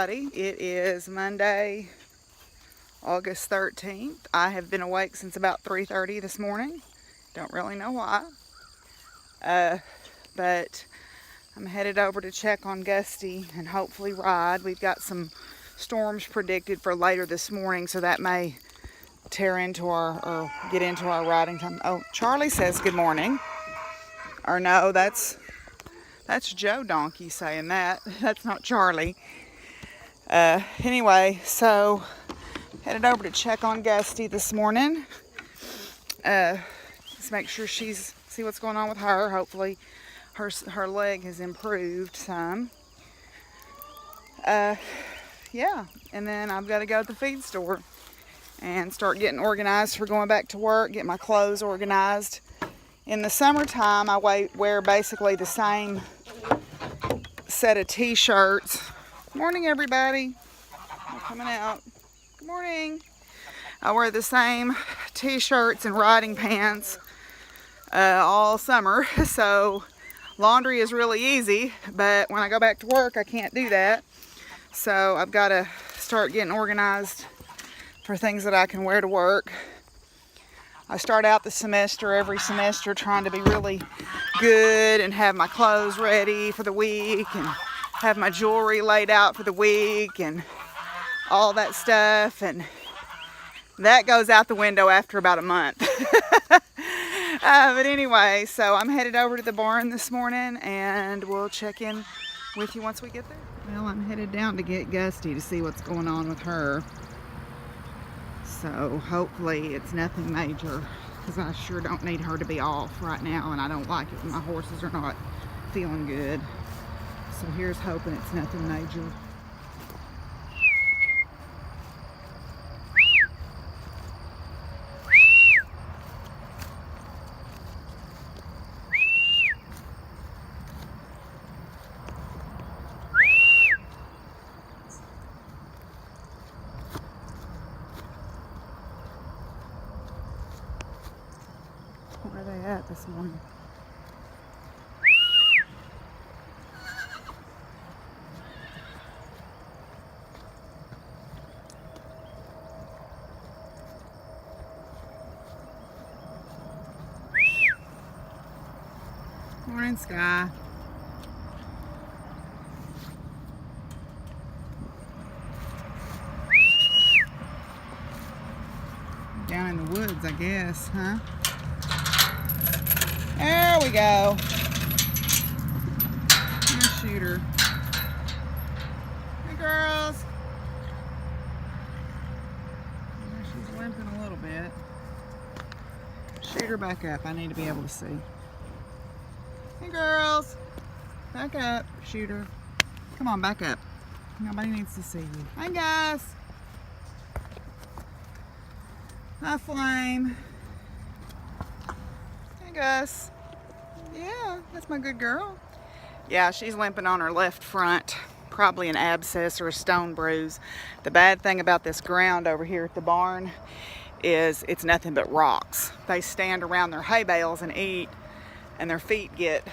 everybody. It is Monday, August 13th. I have been awake since about 3:30 this morning. Don't really know why. But I'm headed over to check on Gusty and hopefully ride. We've got some storms predicted for later this morning, so that may tear into or get into our riding time. Oh, Charlie says good morning. Or no, that's Joe Donkey saying that. That's not Charlie. Anyway, so headed over to check on Gusty this morning. Just make sure see what's going on with her. Hopefully her leg has improved some. Yeah, and then I've got to go to the feed store and start getting organized for going back to work, get my clothes organized. In the summertime, I wear basically the same set of t-shirts. Good morning, everybody. I'm coming out. Good morning. I wear the same t-shirts and riding pants all summer, so laundry is really easy, but when I go back to work, I can't do that. So I've got to start getting organized for things that I can wear to work. I start out the semester, every semester, trying to be really good and have my clothes ready for the week and have my jewelry laid out for the week and all that stuff, and that goes out the window after about a month. But anyway, so I'm headed over to the barn this morning and we'll check in with you once we get there. Well, I'm headed down to get Gusty to see what's going on with her. So hopefully it's nothing major, because I sure don't need her to be off right now, and I don't like it when my horses are not feeling good. So here's hoping it's nothing major. Where are they at this morning? Morning, Sky. Down in the woods, I guess, huh? There we go. Here's Shooter. Hey, girls. She's limping a little bit. Shoot her back up. I need to be able to see. Hey, girls. Back up. Shoot her. Come on, back up. Nobody needs to see you. Hi, guys. Hi, Flame. Hey, Gus. Yeah, that's my good girl. Yeah, she's limping on her left front. Probably an abscess or a stone bruise. The bad thing about this ground over here at the barn is it's nothing but rocks. They stand around their hay bales and eat, and their feet get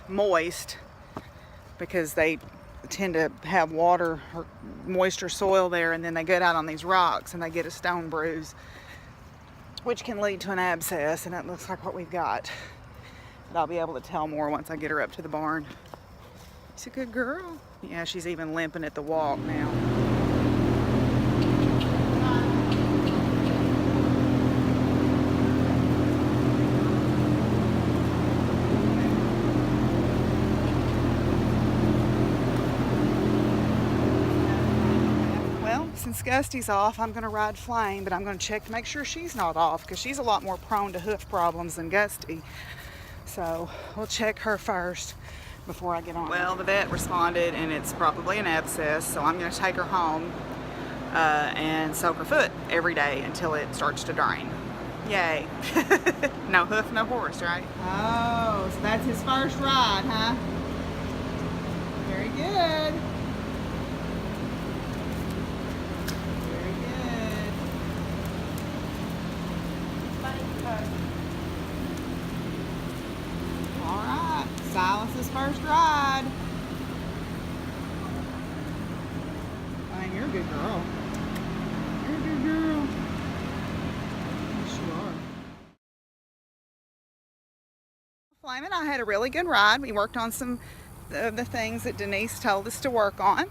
moist because they tend to have water or moisture soil there, and then they get out on these rocks and they get a stone bruise, which can lead to an abscess, and that looks like what we've got. But I'll be able to tell more once I get her up to the barn. She's a good girl. Yeah, she's even limping at the walk now. Well, since Gusty's off, I'm going to ride Flame, but I'm going to check to make sure she's not off, because she's a lot more prone to hoof problems than Gusty. So we'll check her first before I get on. Well, the vet responded, and it's probably an abscess, so I'm going to take her home and soak her foot every day until it starts to drain. Yay. No hoof, no horse, right? Oh, so that's his first ride, huh? Very good. Very good. All right, Silas's first ride. You're a good girl. You're a good girl. Yes, you are. Flame and I had a really good ride. We worked on some of the things that Denise told us to work on.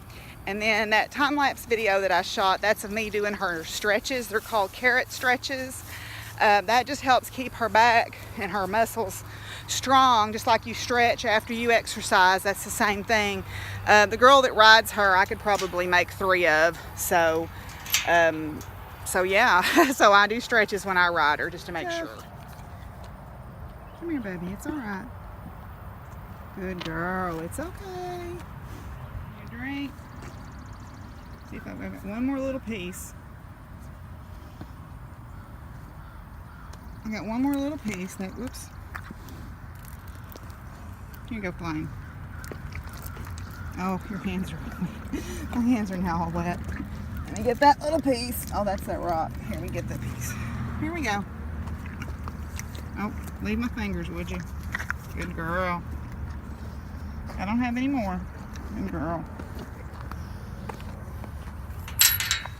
And then that time-lapse video that I shot, that's of me doing her stretches. They're called carrot stretches. That just helps keep her back and her muscles strong, just like you stretch after you exercise. That's the same thing. The girl that rides her, I could probably make 3 of. So yeah, so I do stretches when I ride her just to make sure. Come here, baby. It's all right. Good girl. It's okay. Your drink. See if I've got one more little piece. I got one more little piece. That, whoops. Here you go, Flame. Oh, your hands are, my hands are now all wet. Let me get that little piece. Oh, that's that rock. Here, we get that piece. Here we go. Oh, leave my fingers, would you? Good girl. I don't have any more. Good girl.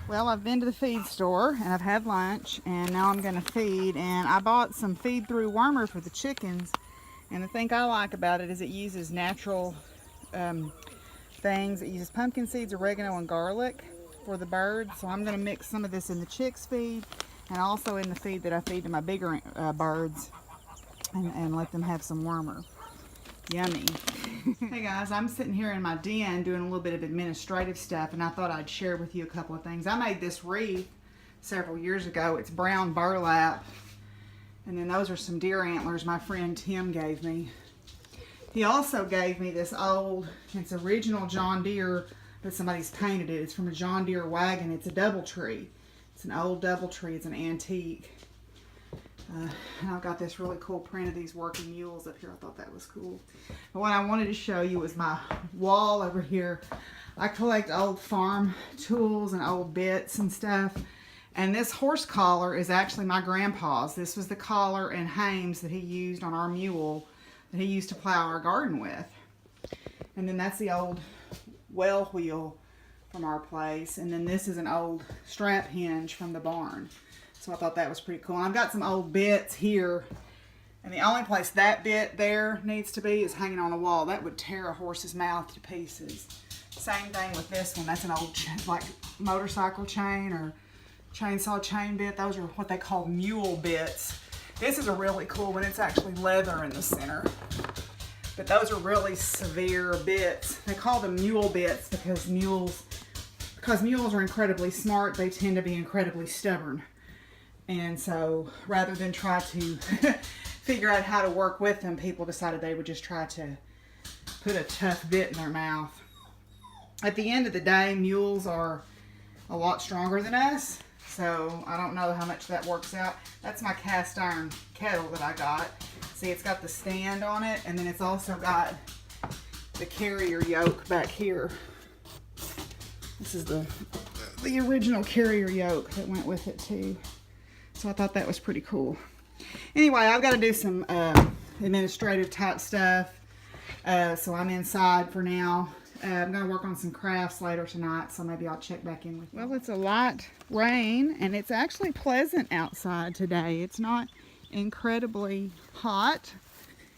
Well, I've been to the feed store and I've had lunch and now I'm going to feed, and I bought some feed through wormer for the chickens, and the thing I like about it is it uses natural things. It uses pumpkin seeds, oregano, and garlic for the birds, so I'm going to mix some of this in the chicks feed and also in the feed that I feed to my bigger birds and let them have some wormer. Yummy. Hey guys, I'm sitting here in my den doing a little bit of administrative stuff, and I thought I'd share with you a couple of things. I made this wreath several years ago. It's brown burlap, and then those are some deer antlers my friend Tim gave me. He also gave me this old, it's original John Deere, but somebody's painted it. It's from a John Deere wagon. It's a DoubleTree. It's an old DoubleTree. It's an antique. And I've got this really cool print of these working mules up here. I thought that was cool. But what I wanted to show you was my wall over here. I collect old farm tools and old bits and stuff. And this horse collar is actually my grandpa's. This was the collar and hames that he used on our mule that he used to plow our garden with. And then that's the old well wheel from our place. And then this is an old strap hinge from the barn. So I thought that was pretty cool. And I've got some old bits here. And the only place that bit there needs to be is hanging on a wall. That would tear a horse's mouth to pieces. Same thing with this one. That's an old like motorcycle chain or chainsaw chain bit. Those are what they call mule bits. This is a really cool one. It's actually leather in the center. But those are really severe bits. They call them mule bits because mules are incredibly smart. They tend to be incredibly stubborn. And so rather than try to figure out how to work with them, people decided they would just try to put a tough bit in their mouth. At the end of the day, mules are a lot stronger than us. So I don't know how much that works out. That's my cast iron kettle that I got. See, it's got the stand on it, and then it's also got the carrier yoke back here. This is the original carrier yoke that went with it too. So I thought that was pretty cool. Anyway, I've got to do some administrative type stuff. So I'm inside for now. I'm going to work on some crafts later tonight, so maybe I'll check back in with you. Well, it's a light rain, and it's actually pleasant outside today. It's not incredibly hot.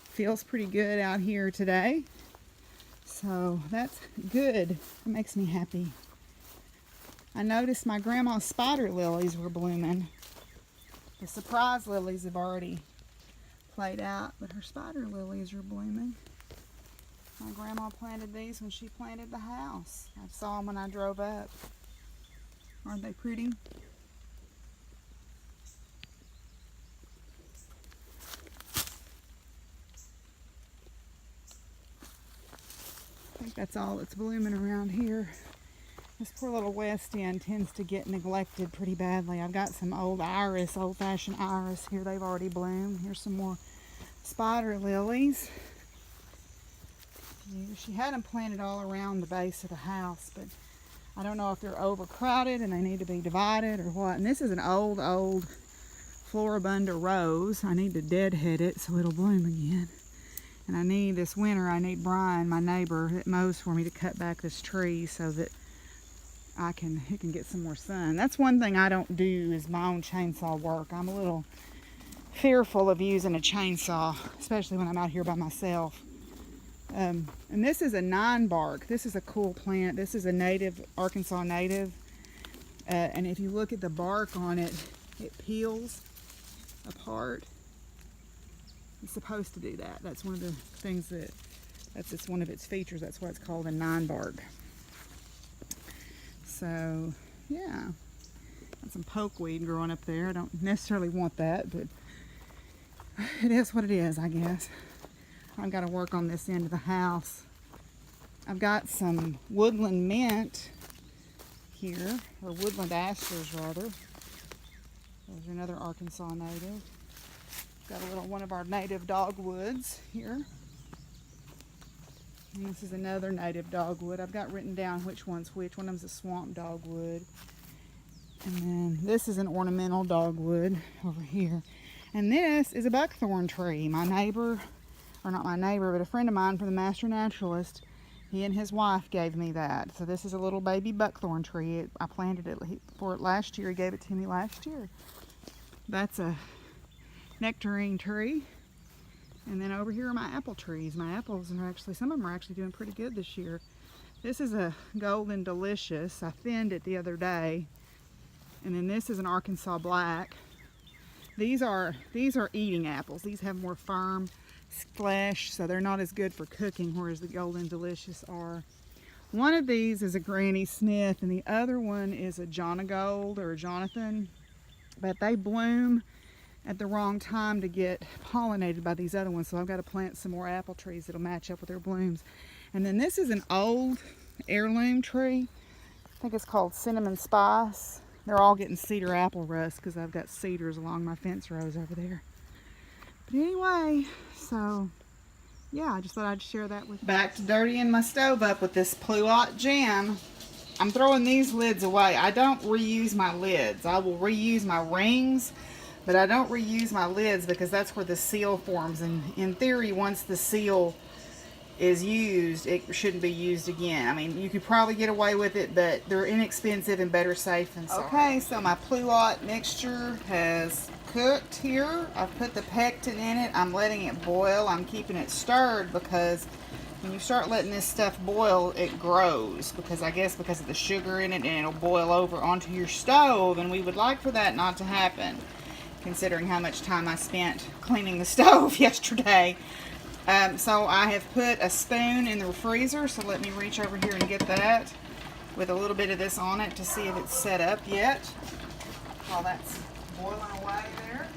Feels pretty good out here today. So that's good. It makes me happy. I noticed my grandma's spider lilies were blooming. The surprise lilies have already played out, but her spider lilies are blooming. My grandma planted these when she planted the house. I saw them when I drove up. Aren't they pretty? I think that's all that's blooming around here. This poor little west end tends to get neglected pretty badly. I've got some old iris, old-fashioned iris here. They've already bloomed. Here's some more spider lilies. She had them planted all around the base of the house, but I don't know if they're overcrowded and they need to be divided or what. And this is an old Floribunda rose. I need to deadhead it so it'll bloom again. And I need, this winter, I need Brian, my neighbor that mows for me, to cut back this tree so that it can get some more sun. That's one thing I don't do is my own chainsaw work. I'm a little fearful of using a chainsaw, especially when I'm out here by myself. And this is a 9-bark. This is a cool plant. This is a native, Arkansas native. And if you look at the bark on it, it peels apart. It's supposed to do that. That's one of the things that's one of its features. That's why it's called a 9-bark. So, yeah. Got some pokeweed growing up there. I don't necessarily want that, but it is what it is, I guess. I've got to work on this end of the house. I've got some woodland mint here, or woodland asters rather. There's another Arkansas native. Got a little one of our native dogwoods here. And this is another native dogwood. I've got written down which one's which. One of them's a swamp dogwood. And then this is an ornamental dogwood over here. And this is a buckthorn tree. My neighbor, or not my neighbor, but a friend of mine from the Master Naturalist, he and his wife gave me that. So this is a little baby buckthorn tree. I planted it for it last year. He gave it to me last year. That's a nectarine tree. And then over here are my apple trees. My apples are actually, some of them are actually doing pretty good this year. This is a Golden Delicious. I thinned it the other day. And then this is an Arkansas Black. These are eating apples. These have more firm flesh, so they're not as good for cooking, whereas the Golden Delicious are. One of these is a Granny Smith, and the other one is a Jonagold or a Jonathan. But they bloom at the wrong time to get pollinated by these other ones, so I've got to plant some more apple trees that'll match up with their blooms. And then this is an old heirloom tree. I think it's called Cinnamon Spice. They're all getting cedar apple rust because I've got cedars along my fence rows over there. But anyway, so yeah, I just thought I'd share that with you. Back to dirtying my stove up with this Pluot jam. I'm throwing these lids away. I don't reuse my lids. I will reuse my rings, but I don't reuse my lids because that's where the seal forms. And in theory, once the seal is used, it shouldn't be used again. I mean, you could probably get away with it, but they're inexpensive and better safe than sorry. Okay, so my Pluot mixture has cooked here. I've put the pectin in it. I'm letting it boil. I'm keeping it stirred because when you start letting this stuff boil, it grows, because I guess because of the sugar in it, and it'll boil over onto your stove, and we would like for that not to happen, considering how much time I spent cleaning the stove yesterday. So I have put a spoon in the freezer, so let me reach over here and get that with a little bit of this on it to see if it's set up yet while that's boiling away there.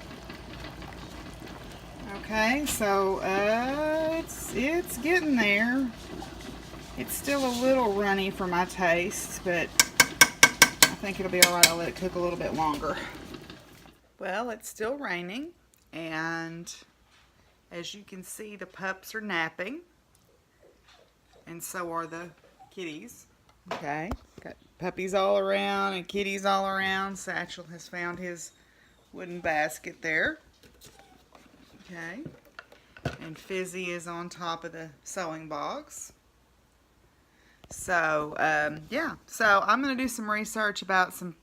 Okay, so it's getting there. It's still a little runny for my taste, but I think it'll be alright. I'll let it cook a little bit longer. Well, it's still raining, and as you can see, the pups are napping, and so are the kitties. Okay, got puppies all around and kitties all around. Satchel has found his wooden basket there. Okay, and Fizzy is on top of the sewing box. So, yeah, so I'm going to do some research about some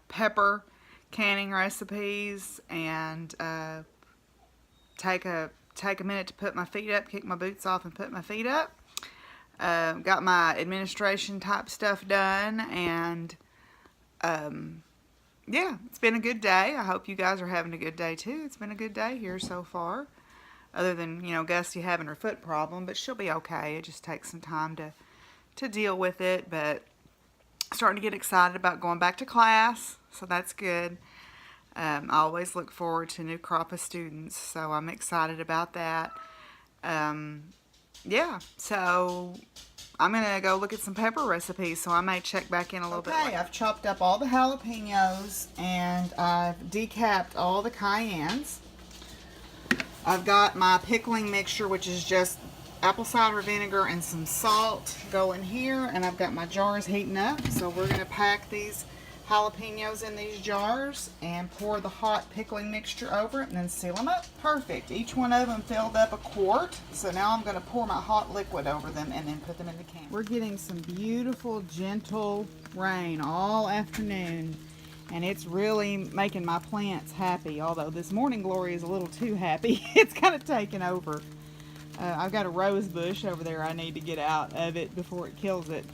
pepper canning recipes, and take a minute to put my feet up, kick my boots off and put my feet up. Got my administration type stuff done, and yeah, it's been a good day. I hope you guys are having a good day too. It's been a good day here so far, other than, you know, Gusty having her foot problem, but she'll be okay. It just takes some time to deal with it, but starting to get excited about going back to class, so that's good. I always look forward to a new crop of students, so I'm excited about that. Yeah, so I'm going to go look at some pepper recipes, so I may check back in a little bit later. Okay, I've chopped up all the jalapenos, and I've decapped all the cayennes. I've got my pickling mixture, which is just apple cider vinegar and some salt going here, and I've got my jars heating up, so we're going to pack these jalapenos in these jars and pour the hot pickling mixture over it and then seal them up. Perfect. Each one of them filled up a quart. So now I'm going to pour my hot liquid over them and then put them in the can. We're getting some beautiful, gentle rain all afternoon. And it's really making my plants happy. Although this morning glory is a little too happy. It's kind of taken over. I've got a rose bush over there I need to get out of it before it kills it.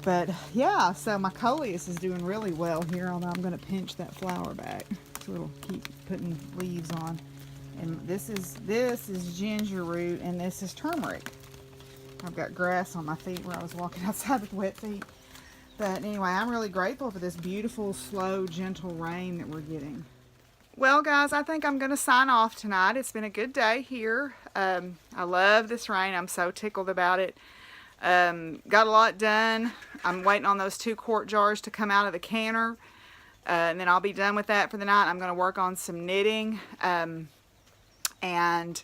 But yeah, so my coleus is doing really well here, although I'm going to pinch that flower back so it'll keep putting leaves on. And this is ginger root and this is turmeric. I've got grass on my feet where I was walking outside with wet feet. But anyway, I'm really grateful for this beautiful, slow, gentle rain that we're getting. Well, guys, I think I'm going to sign off tonight. It's been a good day here. I love this rain. I'm so tickled about it. Got a lot done. I'm waiting on those 2 quart jars to come out of the canner. And then I'll be done with that for the night. I'm going to work on some knitting. And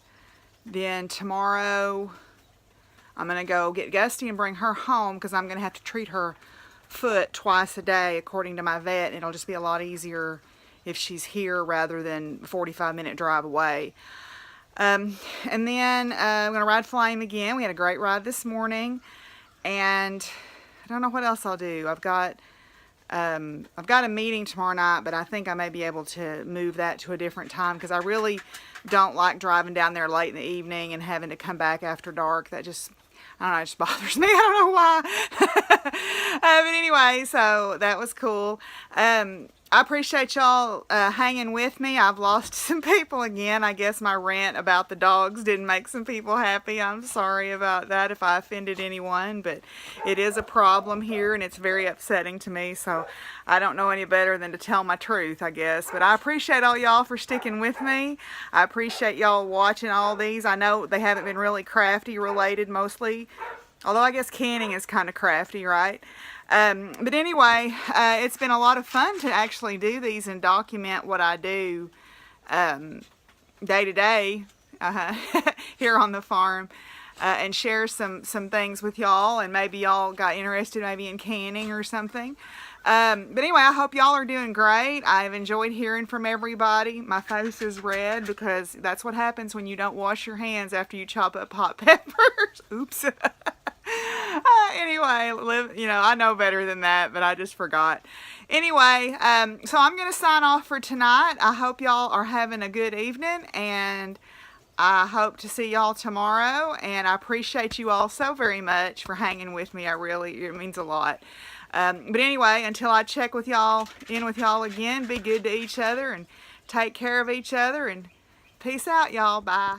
then tomorrow, I'm going to go get Gusty and bring her home because I'm going to have to treat her foot twice a day according to my vet. It'll just be a lot easier if she's here rather than a 45-minute drive away. And then I'm going to ride Flame again. We had a great ride this morning. And I don't know what else I'll do. I've got a meeting tomorrow night, but I think I may be able to move that to a different time because I really don't like driving down there late in the evening and having to come back after dark. That just, I don't know, it just bothers me. I don't know why. But anyway, so that was cool. I appreciate y'all hanging with me. I've lost some people again. I guess my rant about the dogs didn't make some people happy. I'm sorry about that if I offended anyone, but it is a problem here and it's very upsetting to me, so I don't know any better than to tell my truth, I guess. But I appreciate all y'all for sticking with me. I appreciate y'all watching all these. I know they haven't been really crafty related mostly, although I guess canning is kind of crafty, right? But anyway, it's been a lot of fun to actually do these and document what I do day to day here on the farm and share some things with y'all, and maybe y'all got interested maybe in canning or something. But anyway, I hope y'all are doing great. I've enjoyed hearing from everybody. My face is red because that's what happens when you don't wash your hands after you chop up hot peppers. Oops. Anyway, I know better than that, but I just forgot. Anyway, so I'm going to sign off for tonight. I hope y'all are having a good evening, and I hope to see y'all tomorrow, and I appreciate you all so very much for hanging with me. It means a lot. But anyway, until I check with y'all again, be good to each other and take care of each other, and peace out, y'all. Bye.